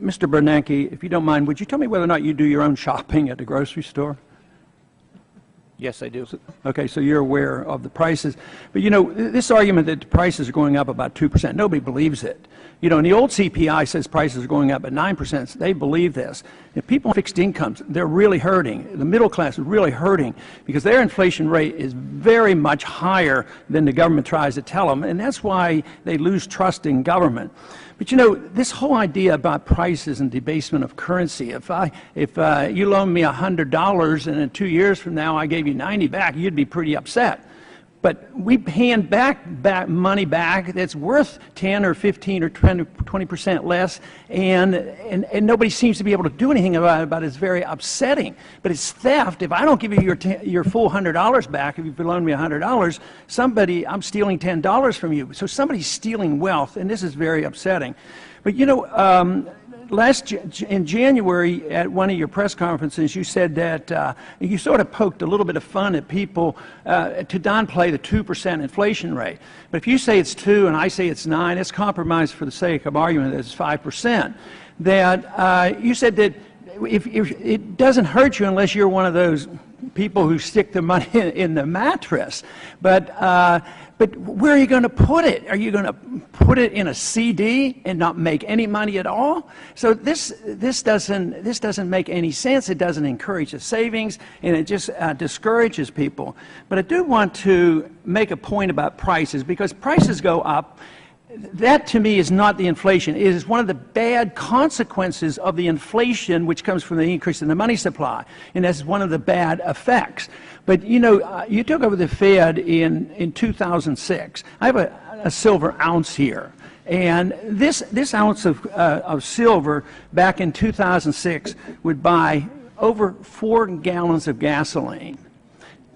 Mr. Bernanke, if you don't mind, would you tell me whether or not you do your own shopping at the grocery store? Yes, I do. Okay, so you're aware of the prices. But, you know, this argument that the prices are going up about 2%, nobody believes it. You know, and the old CPI says prices are going up at 9%. So they believe this. If people on fixed incomes, they're really hurting. The middle class is really hurting because their inflation rate is very much higher than the government tries to tell them, and that's why they lose trust in government. But you know, this whole idea about prices and debasement of currency, if you loan me $100 and in 2 years from now I gave you 90 back, you'd be pretty upset. But we hand back money back that's worth 10 or 15 or 20% less, and nobody seems to be able to do anything about it. It's very upsetting. But it's theft. If I don't give you your full $100 back, if you loan me $100, I'm stealing $10 from you. So somebody's stealing wealth, and this is very upsetting. But you know, in January at one of your press conferences, you said that you sort of poked a little bit of fun at people to downplay the 2% inflation rate. But if you say it's 2 and I say it's 9, it's compromised for the sake of argument that it's 5%. That you said that if it doesn't hurt you unless you're one of those people who stick the money in the mattress. But where are you going to put it? Are you going to put it in a CD and not make any money at all? So this doesn't make any sense. It doesn't encourage the savings, and it just discourages people. But I do want to make a point about prices, because prices go up. That, to me, is not the inflation. It is one of the bad consequences of the inflation, which comes from the increase in the money supply, and that's one of the bad effects. But, you know, you took over the Fed in 2006. I have a silver ounce here, and this ounce of silver back in 2006 would buy over 4 gallons of gasoline.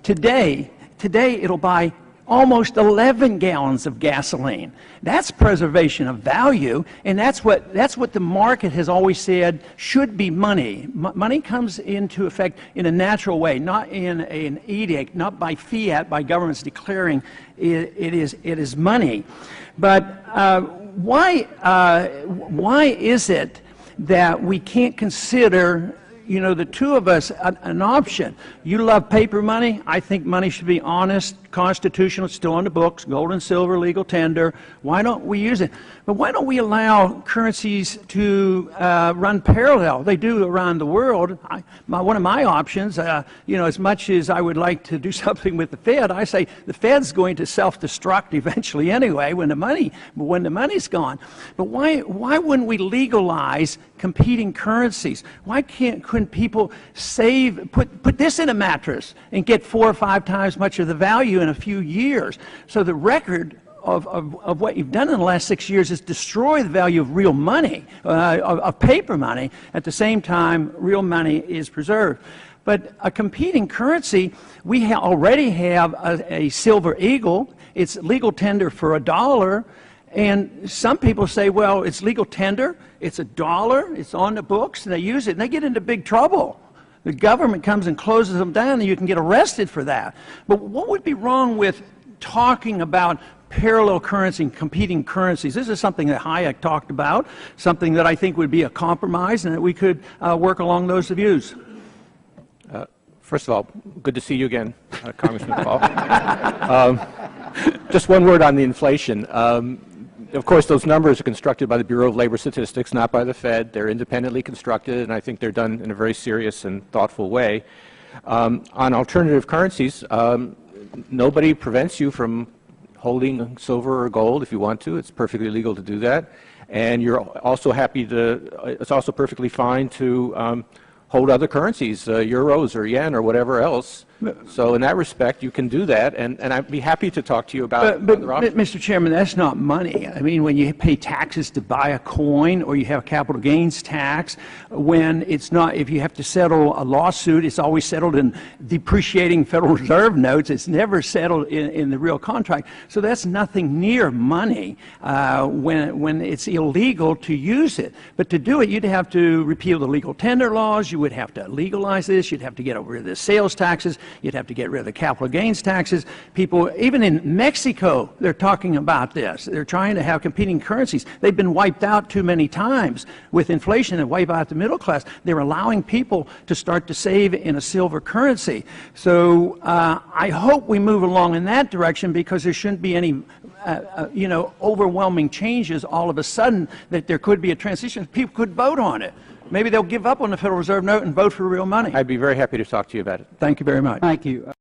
Today it'll buy almost 11 gallons of gasoline. That's preservation of value, and that's what the market has always said should be money. Money comes into effect in a natural way, not in an edict, not by fiat, by governments declaring it is money. But why is it that we can't consider, you know, the two of us an option? You love paper money. I think money should be honest, constitutional, it's still on the books, gold and silver, legal tender. Why don't we use it? But why don't we allow currencies to run parallel? They do around the world. One of my options, you know, as much as I would like to do something with the Fed, I say the Fed's going to self-destruct eventually anyway when the money's gone. But why wouldn't we legalize competing currencies? Why couldn't people put this in a mattress and get 4 or 5 times much of the value in a few years? So the record of what you've done in the last 6 years is destroy the value of real money, of paper money. At the same time, real money is preserved. But a competing currency, we already have a silver eagle. It's legal tender for $1. And some people say, well, it's legal tender, it's $1, it's on the books, and they use it, and they get into big trouble. The government comes and closes them down, and you can get arrested for that. But what would be wrong with talking about parallel currency and competing currencies? This is something that Hayek talked about, something that I think would be a compromise, and that we could work along those views. First of all, good to see you again, Congressman Paul. Just one word on the inflation. Of course, those numbers are constructed by the Bureau of Labor Statistics, not by the Fed. They're independently constructed, and I think they're done in a very serious and thoughtful way. On alternative currencies, nobody prevents you from holding silver or gold if you want to. It's perfectly legal to do that. And you're also it's also perfectly fine to hold other currencies, euros or yen or whatever else. So in that respect, you can do that, and I'd be happy to talk to you about other options. Mr. Chairman, that's not money. I mean, when you pay taxes to buy a coin, or you have a capital gains tax, when it's not, if you have to settle a lawsuit, it's always settled in depreciating Federal Reserve notes. It's never settled in the real contract. So that's nothing near money when it's illegal to use it. But to do it, you'd have to repeal the legal tender laws. You would have to legalize this. You'd have to get rid of the sales taxes. You'd have to get rid of the capital gains taxes. People, even in Mexico, they're talking about this. They're trying to have competing currencies. They've been wiped out too many times with inflation and wipe out the middle class. They're allowing people to start to save in a silver currency. So I hope we move along in that direction, because there shouldn't be any overwhelming changes all of a sudden, that there could be a transition. People could vote on it. Maybe they'll give up on the Federal Reserve note and vote for real money. I'd be very happy to talk to you about it. Thank you very much. Thank you.